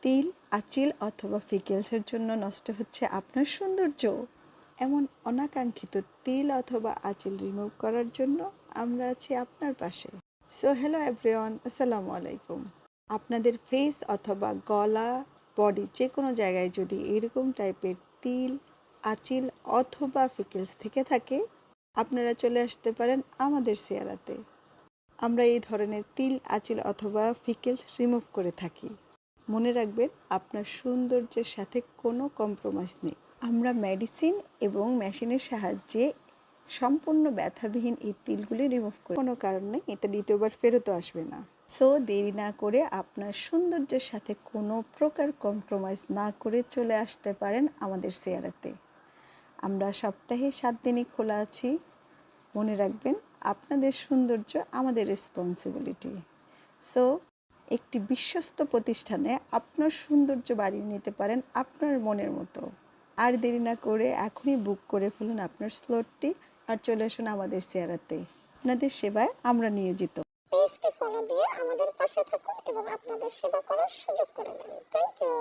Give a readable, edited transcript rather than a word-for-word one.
তিল, আঁচিল অথবা ফিকেলসের জন্য নষ্ট হচ্ছে আপনার সৌন্দর্য? এমন অনাকাঙ্ক্ষিত তিল অথবা আঁচিল রিমুভ করার জন্য আমরা আছি আপনার পাশে। সো হ্যালো এভরিওয়ান, আসসালামু আলাইকুম। আপনাদের ফেস অথবা গলা, বডি যে কোনো জায়গায় যদি এরকম টাইপের তিল, আঁচিল অথবা ফিকেলস থেকে থাকে, আপনারা চলে আসতে পারেন আমাদের সেরাতে। আমরা এই ধরনের তিল, আঁচিল অথবা ফিকেলস রিমুভ করে থাকি। মনে রাখবেন, আপনার সৌন্দর্যের সাথে কোনো কম্প্রোমাইজ নেই। আমরা মেডিসিন এবং মেশিনের সাহায্যে সম্পূর্ণ ব্যথাবিহীন এই তিলগুলি রিমুভ করি। কোনো কারণ নেই, এটা দ্বিতীয়বার ফেরতও আসবে না। সো দেরি না করে আপনার সৌন্দর্যের সাথে কোনো প্রকার কম্প্রোমাইজ না করে চলে আসতে পারেন আমাদের সেরাতে। আমরা সপ্তাহে 7 দিনই খোলা আছি। মনে রাখবেন, আপনাদের সৌন্দর্য আমাদের রেসপন্সিবিলিটি। সো একটি বিশ্বস্ত প্রতিষ্ঠানে আপনার সৌন্দর্য বাড়িয়ে নিতে পারেন আপনার মনের মতো। আর দেরি না করে এখনই বুক করে ফেলুন আপনার স্লটটি আর চলে আসুন আমাদের সেরাতে। আপনাদের সেবায় আমরা নিয়োজিত। পেজটি ফলো দিয়ে আমাদের পাশে থাকুন এবং আপনাদের সেবা করার সুযোগ করে দিন। Thank you.